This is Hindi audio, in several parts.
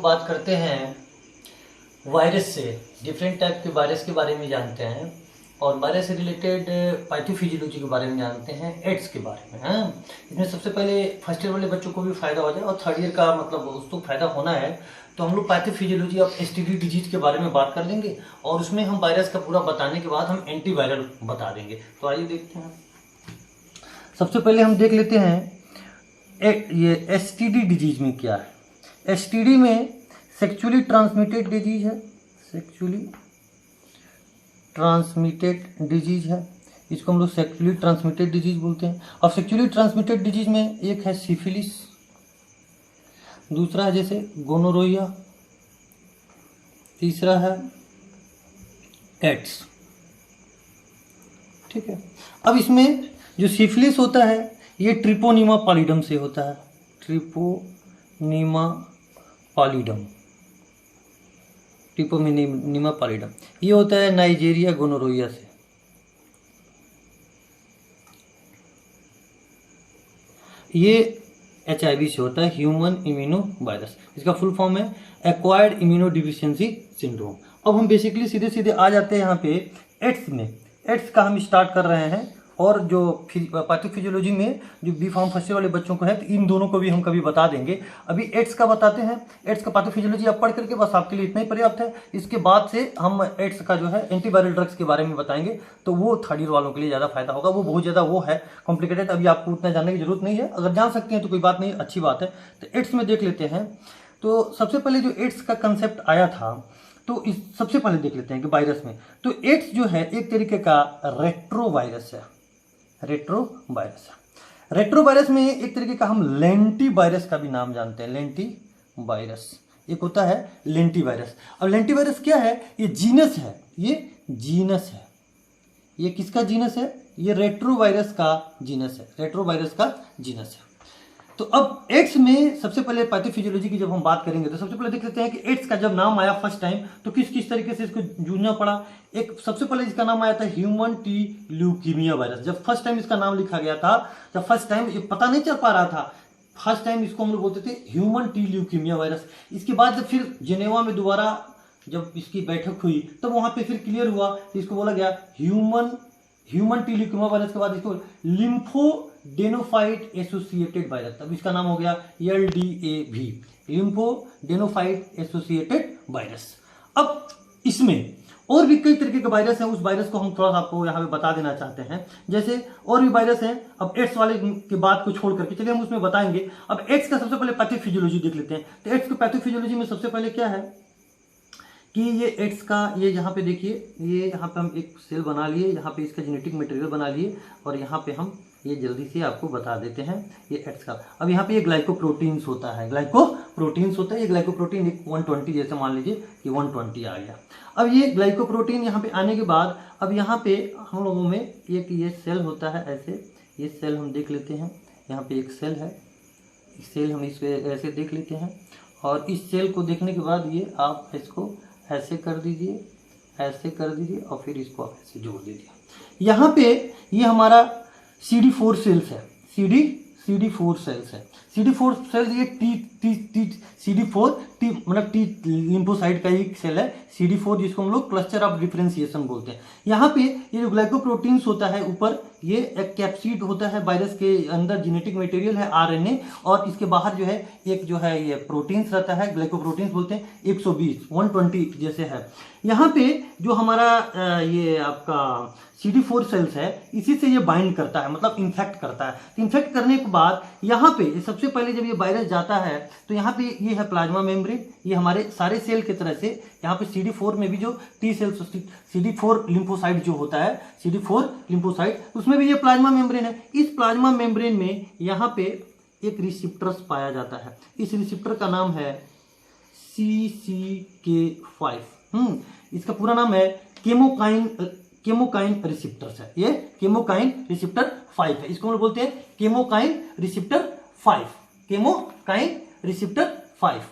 बात करते हैं वायरस से, डिफरेंट टाइप के वायरस के बारे में जानते हैं और वायरस से रिलेटेड पैथोफिजियोलॉजी के बारे में जानते हैं, एड्स के बारे में। हाँ, इसमें सबसे पहले फर्स्ट ईयर वाले बच्चों को भी फायदा हो जाए और थर्ड ईयर का मतलब उसको फायदा होना है, तो हम लोग पैथोफिजियोलॉजी ऑफ एसटीडी डिजीज के बारे में बात कर लेंगे और उसमें हम वायरस का पूरा बताने के बाद हम एंटीवायरल बता देंगे। तो आइए देखते हैं। सबसे पहले हम देख लेते हैं ये एसटीडी डिजीज में क्या है। एसटीडी में सेक्सुअली ट्रांसमिटेड डिजीज है, सेक्सुअली ट्रांसमिटेड डिजीज है, इसको हम लोग सेक्सुअली ट्रांसमिटेड डिजीज बोलते हैं। और सेक्सुअली ट्रांसमिटेड डिजीज में एक है सिफिलिस, दूसरा है जैसे गोनोरोइया, तीसरा है एड्स। ठीक है, अब इसमें जो सिफिलिस होता है ये ट्रिपोनीमा पॉलिडम से होता है, ट्रिपोनीमा पॉलिडम, ट्रिपोनीमा पॉलिडम। ये होता है नाइजीरिया गोनोरोइया से। ये HIV से होता है, ह्यूमन इम्यूनो वायरस। इसका फुल फॉर्म है एक्वायर्ड इम्यूनो डिफिशियंसी सिंड्रोम। अब हम बेसिकली सीधे सीधे आ जाते हैं यहाँ पे एड्स में। एड्स का हम स्टार्ट कर रहे हैं और जो पैथोफिजियोलॉजी में जो बी फार्म फर्स्ट ईयर वाले बच्चों को है तो इन दोनों को भी हम कभी बता देंगे। अभी एड्स का बताते हैं। एड्स का पैथोफिजियोलॉजी आप पढ़ करके बस आपके लिए इतना ही पर्याप्त है। इसके बाद से हम एड्स का जो है एंटीवायरल ड्रग्स के बारे में बताएंगे, तो वो थर्ड ईयर वालों के लिए ज़्यादा फायदा होगा। वो बहुत ज़्यादा वो है कॉम्प्लिकेटेड, अभी आपको उतना जानने की जरूरत नहीं है। अगर जान सकते हैं तो कोई बात नहीं, अच्छी बात है। तो एड्स में देख लेते हैं। तो सबसे पहले जो एड्स का कंसेप्ट आया था, तो इस सबसे पहले देख लेते हैं कि वायरस में, तो एड्स जो है एक तरीके का रेट्रो वायरस है। रेट्रो वायरस है। रेट्रो वायरस में एक तरीके का हम लेंटी वायरस का भी नाम जानते हैं। लेंटी वायरस एक होता है लेंटी वायरस। अब लेंटी वायरस क्या है? ये जीनस है, ये जीनस है। ये किसका जीनस है? ये रेट्रो वायरस का जीनस है, रेट्रो वायरस का जीनस है। तो अब एड्स में सबसे पहले पैथोफिजियोलॉजी की जब हम बात करेंगे तो सबसे पहले देख लेते हैं कि एड्स का जब नाम आया फर्स्ट टाइम तो किस किस तरीके से इसको जूझना पड़ा। एक सबसे पहले इसका नाम आया था ह्यूमन टी ल्यूकीमिया वायरस। जब फर्स्ट टाइम इसका नाम लिखा गया था, जब फर्स्ट टाइम ये पता नहीं चल पा रहा था, फर्स्ट टाइम इसको हम लोग बोलते थे ह्यूमन टी ल्यूकीमिया वायरस। इसके बाद जब फिर जेनेवा में दोबारा जब इसकी बैठक हुई तब वहां पर फिर क्लियर हुआ तो इसको बोला गया ह्यूमन टी ल्यूकीमिया वायरस के बाद इसको लिम्फोडेनोफाइट एसोसिएटेड वायरस, तब इसका नाम हो गया LDAV, लिम्फोडेनोफाइट एसोसिएटेड वायरस। अब इसमें और भी कई तरीके के वायरस हैं, उस वायरस को हम थोड़ा सा आपको यहाँ पे बता देना चाहते हैं। जैसे और भी वायरस हैं। अब एड्स वाले के बात को छोड़ करके चलिए हम उसमें बताएंगे। अब एड्स का सबसे पहले पैथोफिजियोलॉजी देख लेते हैं। तो एड्स की पैथोफिजियोलॉजी में सबसे पहले क्या है कि ये एड्स का, ये यहाँ पे देखिए, ये यहाँ पे हम एक सेल बना लिए, यहाँ पे इसका जेनेटिक मटेरियल बना लिए और यहाँ पे हम ये जल्दी से आपको बता देते हैं ये एड्स का। अब यहाँ पे ये ग्लाइकोप्रोटीन्स होता है, ग्लाइकोप्रोटीन्स होता है। ये ग्लाइकोप्रोटीन 120 जैसे मान लीजिए कि 120 आ गया। अब ये ग्लाइकोप्रोटीन यहाँ पे आने के बाद अब यहाँ पे हम लोगों में एक ये सेल होता है ऐसे, ये सेल हम देख लेते हैं। यहाँ पे एक सेल है, इस सेल हम इसको ऐसे देख लेते हैं और इस सेल को देखने के बाद ये आप इसको ऐसे कर दीजिए, ऐसे कर दीजिए और फिर इसको आप ऐसे जोड़ दीजिए। यहाँ पे ये हमारा CD4 सेल्स है, CD4 सेल्स है। CD4 सेल्स ये CD4 मतलब T लिम्फोसाइट का ही सेल है, CD4, जिसको हम लोग क्लस्टर ऑफ डिफरेंशिएशन बोलते हैं। यहाँ पे ये जो ग्लाइकोप्रोटीन्स होता है ऊपर, ये एक कैप्सिड होता है, वायरस के अंदर जेनेटिक मटेरियल है RNA, और इसके बाहर जो है एक जो है ये प्रोटीन्स रहता है, ग्लाइकोप्रोटीन्स बोलते हैं। 120 जैसे है। यहाँ पे जो हमारा ये आपका CD4 सेल्स है, इसी से ये बाइंड करता है, मतलब इन्फेक्ट करता है। तो इन्फेक्ट करने के बाद यहाँ पे सबसे पहले जब ये वायरस जाता है तो यहाँ पे ये है प्लाज्मा मेम्ब्रेन। ये हमारे सारे सेल की तरह से यहाँ पे CD4 में भी जो T सेल्स, CD4 लिम्फोसाइट जो होता है, CD4 लिम्फोसाइट, उसमें भी ये प्लाज्मा मेम्ब्रेन है। इस प्लाज्मा मेम्ब्रेन में यहाँ पे एक रिसेप्टर्स पाया जाता है। इस रिसेप्टर का नाम है CCK5। इसका पूरा नाम है केमोकाइन रिसेप्टर्स है। ये केमोकाइन रिसेप्टर 5 है। इसको हम लोग बोलते हैं केमोकाइन रिसेप्टर 5, केमोकाइन रिसेप्टर 5।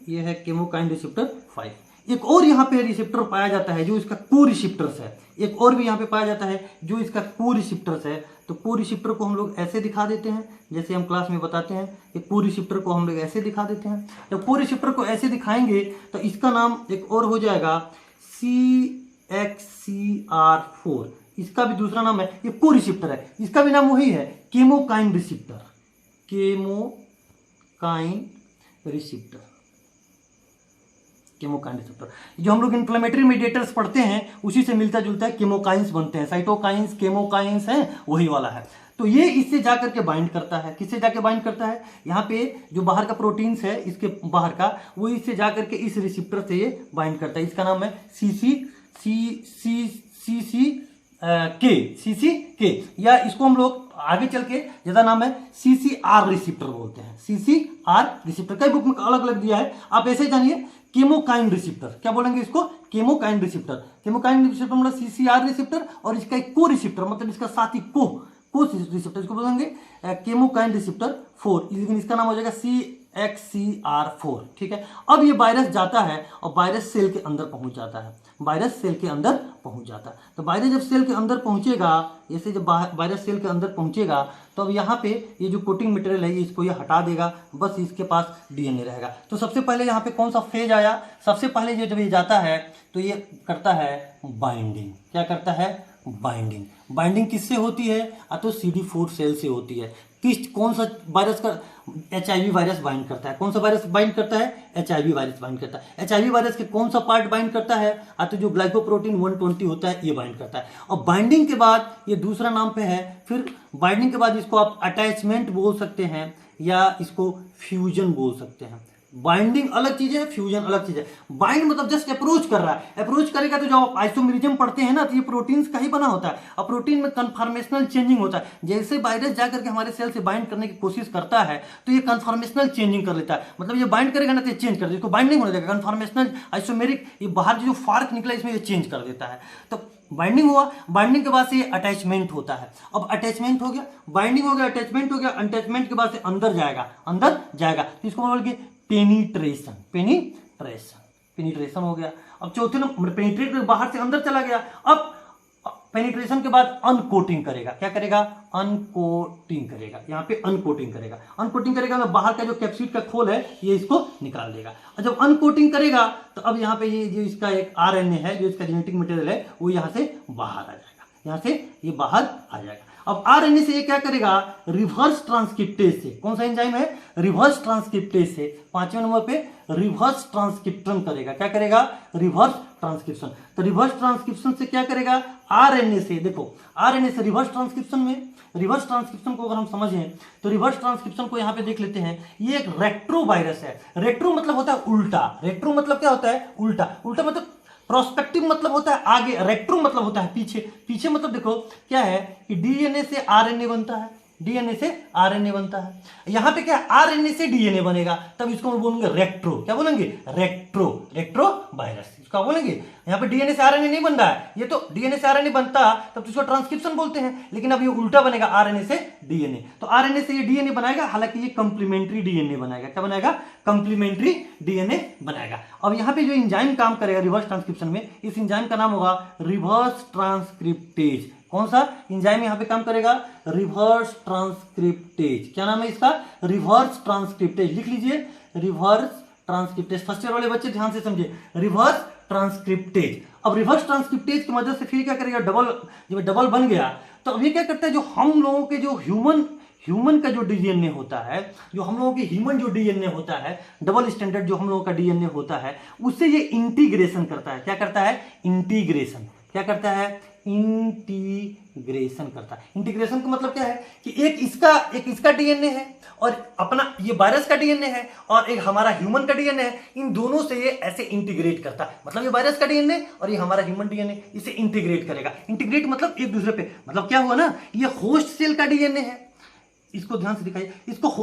ये है केमोकाइन रिसेप्टर 5। एक और यहाँ पे रिसेप्टर पाया जाता है जो इसका को रिसेप्टर्स है, एक और भी यहाँ पे पाया जाता है जो इसका को रिसेप्टर्स है। तो को रिसेप्टर को हम लोग ऐसे दिखा देते हैं, जैसे हम क्लास में बताते हैं कि को रिसेप्टर को हम लोग ऐसे दिखा देते हैं। जब को रिसेप्टर को ऐसे दिखाएंगे तो इसका नाम एक और हो जाएगा CXCR4। इसका भी दूसरा नाम है, ये को रिसेप्टर है, इसका भी नाम वही है, chemokine receptor, chemokine receptor, chemokine receptor. जो हम लोग इन्फ्लेमेटरी मीडिएटर्स पढ़ते हैं उसी से मिलता जुलता है, केमोकाइंस बनते हैं, साइटोकाइंस केमोकाइंस हैं, वही वाला है। तो ये इससे जाकर के बाइंड करता है, किससे जाके बाइंड करता है, यहाँ पे जो बाहर का प्रोटीन्स है इसके बाहर का, वो इससे जाकर के इस रिसेप्टर से ये बाइंड करता है। इसका नाम है CCK, या इसको हम लोग आगे चल के ज्यादा नाम है CCR रिसेप्टर बोलते हैं। CCR रिसेप्टर कई बुक में अलग अलग दिया है, आप ऐसे जानिए केमोकाइन रिसेप्टर, क्या बोलेंगे इसको, केमोकाइन रिसेप्टर। केमोकाइन रिसेप्टर मतलब CCR रिसेप्टर, और इसका एक को रिसेप्टर मतलब इसका साथी को रिसेप्टर, इसको बोलेंगे केमोकाइन रिसेप्टर 4, लेकिन इसका नाम हो जाएगा CXCR4। ठीक है, अब ये वायरस जाता है और वायरस सेल के अंदर पहुंच जाता है, वायरस सेल के अंदर पहुंच जाता है। तो वायरस जब सेल के अंदर पहुंचेगा, जैसे जब वायरस सेल के अंदर पहुंचेगा तो अब यहाँ पे ये जो कोटिंग मटेरियल है इसको ये हटा देगा, बस इसके पास DNA रहेगा। तो सबसे पहले यहाँ पे कौन सा फेज आया, सबसे पहले जब ये जाता है तो ये करता है बाइंडिंग। क्या करता है, बाइंडिंग। बाइंडिंग किससे होती है, तो CD4 सेल से होती है। कौन सा वायरस का, HIV वायरस बाइंड करता है। कौन सा वायरस बाइंड करता है, HIV वायरस बाइंड करता है। HIV वायरस के कौन सा पार्ट बाइंड करता है, तो जो ग्लाइकोप्रोटीन 120 होता है ये बाइंड करता है। और बाइंडिंग के बाद ये दूसरा नाम पे है, फिर बाइंडिंग के बाद इसको आप अटैचमेंट बोल सकते हैं या इसको फ्यूजन बोल सकते हैं। बाइंडिंग अलग चीज है, फ्यूजन अलग चीज है। बाइंड मतलब जस्ट अप्रोच कर रहा है, अप्रोच करेगा तो जो आप आइसोमेरिज्म पढ़ते हैं ना, तो ये प्रोटीन्स का ही बना होता है, और प्रोटीन में कन्फॉर्मेशनल चेंजिंग होता है। जैसे वायरस जाकर के हमारे सेल से बाइंड करने की कोशिश करता है तो ये कन्फॉर्मेशनल चेंजिंग कर लेता है, मतलब ये बाइंड करेगा ना तो ये चेंज कर देगा, इसको बाइंड नहीं होने देगा। कन्फॉर्मेशनल आइसोमेरिक, ये बाहर जो फार्क निकला इसमें ये चेंज कर देता है। तो बाइंडिंग हुआ, बाइंडिंग के बाद से ये अटैचमेंट होता है। अब अटैचमेंट हो गया, बाइंडिंग हो गया, अटैचमेंट हो गया, अटैचमेंट के बाद से अंदर जाएगा, तो इसको बोल पेनिट्रेशन, पेनिट्रेशन हो गया। अब चौथे नंबर पेनिट्रेट बाहर से अंदर चला गया। अब पेनिट्रेशन के बाद अनकोटिंग करेगा। क्या करेगा, अनकोटिंग करेगा, यहाँ पे अनकोटिंग करेगा। अनकोटिंग करेगा तो बाहर का जो कैप्सूल का खोल है ये इसको निकाल देगा। और जब अनकोटिंग करेगा तो अब यहाँ पे ये जो इसका एक RNA है, जो इसका जेनेटिक मटेरियल है, वो यहाँ से बाहर आ जाएगा, यहाँ से ये बाहर आ जाएगा। अब RNA से ये क्या करेगा, रिवर्स ट्रांसक्रिप्टेज से, कौन सा एंजाइम है, रिवर्स ट्रांसक्रिप्टेज से, 5वें नंबर पे रिवर्स ट्रांसक्रिप्शन करेगा। क्या करेगा, रिवर्स ट्रांसक्रिप्शन। तो रिवर्स ट्रांसक्रिप्शन से क्या करेगा, RNA से, देखो RNA से रिवर्स ट्रांसक्रिप्शन में, रिवर्स ट्रांसक्रिप्शन को अगर हम समझें तो रिवर्स ट्रांसक्रिप्शन को यहाँ पे देख लेते हैं। ये एक रेट्रो वायरस है। रेट्रो मतलब होता है उल्टा, रेट्रो मतलब क्या होता है, उल्टा। उल्टा मतलब प्रोस्पेक्टिव मतलब होता है आगे, रेट्रो मतलब होता है पीछे। पीछे मतलब देखो क्या है कि DNA से RNA बनता है, DNA से RNA बनता है। यहाँ पे क्या है, RNA से DNA बनेगा, तब इसको हम बोलेंगे रेट्रो। क्या बोलेंगे, रेट्रो, रेट्रो वायरस इसको बोलेंगे। यहाँ पे DNA से RNA नहीं बन रहा है, ये तो DNA से RNA बनता तब तो इसको ट्रांसक्रिप्शन बोलते हैं, लेकिन अब ये उल्टा बनेगा, RNA से DNA। तो RNA से ये DNA बनाएगा, हालांकि ये कंप्लीमेंट्री DNA बनाएगा। क्या बनाएगा, कंप्लीमेंट्री DNA बनाएगा। अब यहाँ पे जो इंजाइम काम करेगा रिवर्स ट्रांसक्रिप्शन में, इस इंजाइम का नाम होगा रिवर्स ट्रांसक्रिप्टेज। कौन सा इंजाइम यहाँ पे काम करेगा, रिवर्स ट्रांसक्रिप्टेज। क्या नाम है इसका, रिवर्स ट्रांसक्रिप्टेज। लिख लीजिए, रिवर्स ट्रांसक्रिप्टेज। फर्स्ट ईयर वाले बच्चे ध्यान से समझिए, रिवर्स ट्रांसक्रिप्टेज। अब रिवर्स ट्रांसक्रिप्टेज की मदद से फिर क्या करेगा, जब डबल बन गया तो अब ये क्या करता है, जो हम लोगों के जो ह्यूमन का जो DNA होता है, जो हम लोगों की ह्यूमन जो DNA होता है, डबल स्टैंडर्ड जो हम लोगों का DNA होता है, उससे ये इंटीग्रेशन करता है। क्या करता है, इंटीग्रेशन। क्या करता है, इंटीग्रेशन करता है। इंटीग्रेशन का मतलब क्या है कि एक इसका DNA है और अपना ये वायरस का DNA है और एक हमारा ह्यूमन का DNA है, इन दोनों से ये ऐसे इंटीग्रेट करता है। मतलब ये वायरस का DNA और ये हमारा ह्यूमन DNA, इसे इंटीग्रेट करेगा। इंटीग्रेट मतलब एक दूसरे पे, मतलब क्या हुआ ना, ये होस्ट सेल का DNA है, इसको ध्यान से दिखाइए,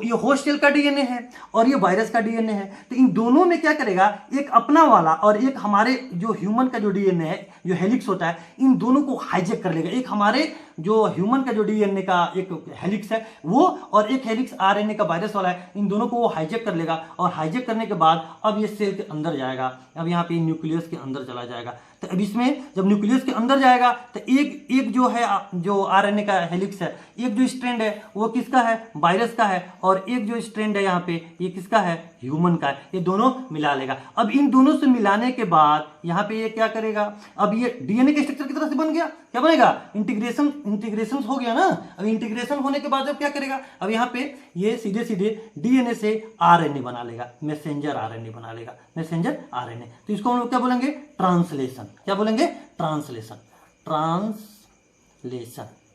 ये होस्ट सेल का DNA है और ये वायरस का DNA है। तो इन दोनों में क्या करेगा, एक अपना वाला और एक हमारे जो ह्यूमन का जो DNA है, जो हेलिक्स होता है, इन दोनों को हाईजैक कर लेगा। एक हमारे जो ह्यूमन का जो डीएनए का एक हेलिक्स है वो और एक हेलिक्स आरएनए का वायरस वाला है, इन दोनों को वो हाईजेक कर लेगा और हाईजेक करने के बाद अब ये सेल के अंदर जाएगा, अब यहाँ पे न्यूक्लियस के अंदर चला जाएगा। तो अब इसमें जब न्यूक्लियस के अंदर जाएगा तो एक जो है जो आरएनए का हेलिक्स है, एक जो स्ट्रैंड है वो किसका है, वायरस का है, और एक जो स्ट्रैंड है यहाँ पे ये किसका है, ह्यूमन का है। ये दोनों मिला लेगा। अब इन दोनों से मिलाने के बाद यहाँ पे ये क्या करेगा, अब ये डीएनए के स्ट्रक्चर की तरह से बन गया, क्या बनेगा, इंटीग्रेशन हो गया ना। अब इंटीग्रेशन होने के बाद अब क्या करेगा, अब यहाँ पे ये सीधे सीधे डीएनए से आरएनए बना लेगा, मैसेंजर आरएनए बना लेगा, मैसेंजर आरएनए। तो इसको हम लोग क्या बोलेंगे, ट्रांसलेशन। क्या बोलेंगे, ट्रांसलेशन।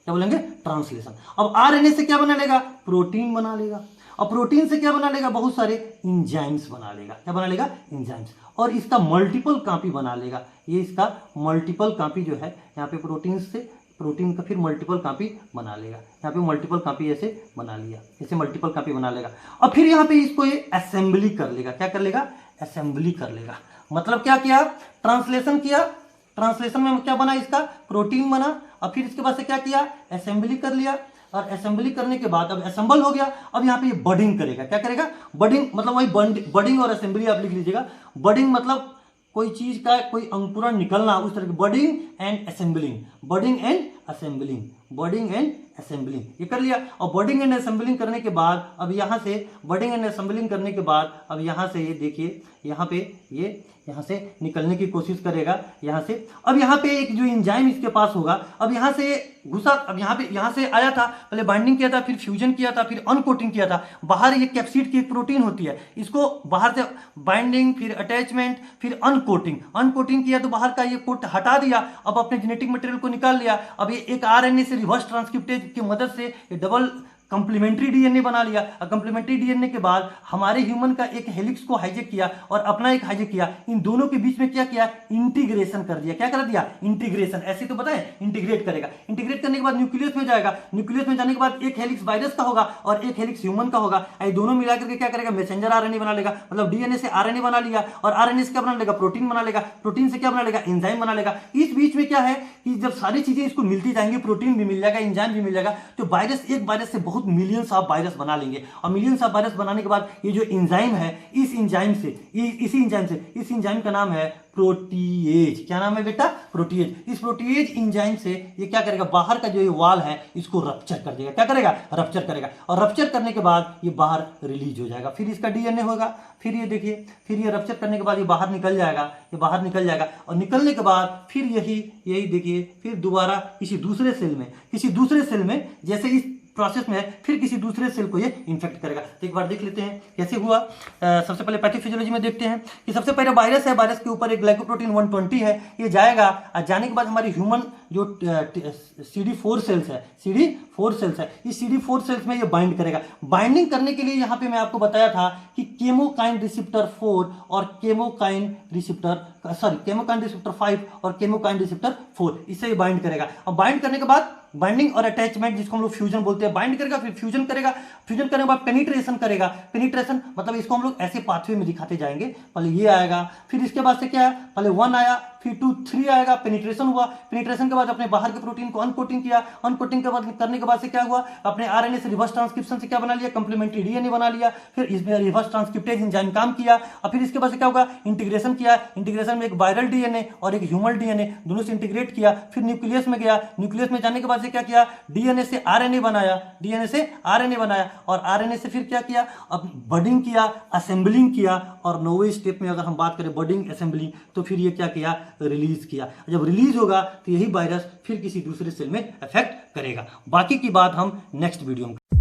क्या बोलेंगे, ट्रांसलेशन। अब आरएनए से क्या बना लेगा, प्रोटीन बना लेगा, और प्रोटीन से क्या बना लेगा, बहुत सारे इंजाइम्स बना लेगा। क्या बना लेगा, इंजाइम्स। और इसका मल्टीपल कॉपी बना लेगा। ये इसका मल्टीपल कॉपी जो है यहाँ पे प्रोटीन का फिर मल्टीपल कॉपी बना लेगा। यहाँ पे मल्टीपल कॉपी ऐसे बना लिया, ऐसे मल्टीपल कॉपी बना लेगा। और फिर यहाँ पे इसको ये असेंबली कर लेगा। क्या कर लेगा, असेंबली कर लेगा। मतलब क्या किया, ट्रांसलेशन किया, ट्रांसलेशन में क्या बना, इसका प्रोटीन बना, और फिर इसके बाद से क्या किया, असेंबली कर लिया, और असेंबली करने के बाद अब असेंबल हो गया। अब यहाँ पे ये बडिंग करेगा। क्या करेगा, बडिंग, मतलब वही बडिंग और असेंबली आप लिख लीजिएगा। बडिंग मतलब कोई चीज का कोई अंकुरण निकलना, उस तरह की budding and assembling, budding and assembling, budding and assembling, ये कर लिया। और बडिंग एंड असेंबलिंग करने के बाद अब यहाँ से बडिंग एंड असेंबलिंग करने के बाद अब यहाँ से ये देखिए, यहाँ पे ये यहाँ से निकलने की कोशिश करेगा यहाँ से। अब यहाँ पे एक जो एंजाइम इसके पास होगा, अब यहाँ से घुसा, अब यहाँ से आया था, पहले बाइंडिंग किया था, फिर फ्यूजन किया था, फिर अनकोटिंग किया था। बाहर ये कैप्सिड की एक प्रोटीन होती है, इसको बाहर से बाइंडिंग, फिर अटैचमेंट, फिर अनकोटिंग किया तो बाहर का ये कोट हटा दिया। अब अपने जेनेटिक मटेरियल को निकाल लिया। अब ये एक आरएनए से रिवर्स ट्रांसक्रिप्टेज की मदद से ये डबल कंप्लीमेंट्री डीएनए बना लिया। और कंप्लीमेंट्री डीएनए के बाद हमारे ह्यूमन का एक हेलिक्स को हाईजेक किया और अपना एक हाईजेक किया। इन दोनों के बीच में क्या किया, इंटीग्रेशन कर दिया। क्या कर दिया, इंटीग्रेशन। ऐसे तो बताएं, इंटीग्रेट करेगा। इंटीग्रेट करने के बाद न्यूक्लियस में जाएगा। न्यूक्लियस में जाने के बाद एक हेलिक्स वायरस का होगा और एक हेलिक्स ह्यूमन का होगा। ये दोनों मिलाकर के क्या करेगा, मैसेंजर आरएनए बना लेगा। मतलब डीएनए से आरएनए बना लिया, और आरएनए से क्या बना लेगा, प्रोटीन बना लेगा। प्रोटीन से क्या बना लेगा, एंजाइम बना लेगा। इस बीच में क्या है कि जब सारी चीजें इसको मिलती जाएंगी, प्रोटीन भी मिल जाएगा, एंजाइम भी मिल जाएगा, तो वायरस, एक वायरस से बहुत मिलियंस ऑफ वायरस बना लेंगे। और मिलियंस ऑफ वायरस बनाने के बाद ये जो एंजाइम है, इस एंजाइम का नाम है प्रोटीएज। क्या नाम है बेटा, प्रोटीएज। इस प्रोटीएज एंजाइम से ये क्या करेगा, बाहर का जो ये वाल है इसको रप्चर कर देगा। क्या करेगा, रप्चर करेगा। और रप्चर करने के बाद ये बाहर रिलीज हो जाएगा। फिर इसका डीएनए होगा। फिर ये देखिए, फिर ये रप्चर करने के बाद ये बाहर निकल जाएगा। ये बाहर निकल जाएगा और निकलने के बाद फिर यही देखिए, फिर दोबारा किसी दूसरे सेल में जैसे इस प्रोसेस में फिर किसी दूसरे सेल को ये इन्फेक्ट करेगा। तो एक बार देख लेते हैं कैसे हुआ। सबसे पहले पैथोफिजियोलॉजी में देखते हैं कि सबसे पहले वायरस है, वायरस के ऊपर एक ग्लाइकोप्रोटीन 120 है, ये जाएगा। और जाने के बाद हमारी ह्यूमन जो CD4 सेल्स है, इस CD4 सेल्स में ये बाइंड करेगा। बाइंडिंग करने के लिए यहाँ पे मैं आपको बताया था कि केमोकाइन रिसेप्टर 4 और केमोकाइन रिसेप्टर 5 और केमोकाइन रिसेप्टर 4, इससे ये बाइंड करेगा। और बाइंड करने के बाद बाइंडिंग और अटैचमेंट, जिसको हम लोग फ्यूजन बोलते हैं, बाइंड करेगा, फिर फ्यूजन करेगा। फ्यूजन करने के बाद पेनिट्रेशन करेगा। पेनिट्रेशन मतलब इसको हम लोग ऐसे पाथवे में दिखाते जाएंगे। पहले ये आएगा, फिर इसके बाद से क्या है, पहले 1 आया, फिर 2, 3 आएगा, पेनिट्रेशन हुआ। पेनिट्रेशन के बाद अपने बाहर के प्रोटीन को अनकोटिंग किया। अनकोटिंग के बाद करने के बाद से क्या हुआ, अपने आरएनए से रिवर्स ट्रांसक्रिप्शन से क्या बना लिया, कंप्लीमेंट्री डीएनए बना लिया। फिर इसमें रिवर्स ट्रांसक्रिप्टेज एंजाइम काम किया। और फिर इसके बाद से क्या होगा, इंटीग्रेशन किया। इंटीग्रेशन में एक वायरल डीएनए और एक ह्यूमन डीएनए दोनों से इंटीग्रेट किया। फिर न्यूक्लियस में गया। न्यूक्लियस में जाने के बाद से क्या किया, डीएनए से आरएनए बनाया। और आरएनए से फिर क्या किया, अब बडिंग किया, असेंबलिंग किया। और 9वें स्टेप में अगर हम बात करें बडिंग असेंबलिंग, तो फिर ये क्या किया, रिलीज किया। जब रिलीज होगा तो यही वायरस फिर किसी दूसरे सेल में अफेक्ट करेगा। बाकी की बात हम नेक्स्ट वीडियो में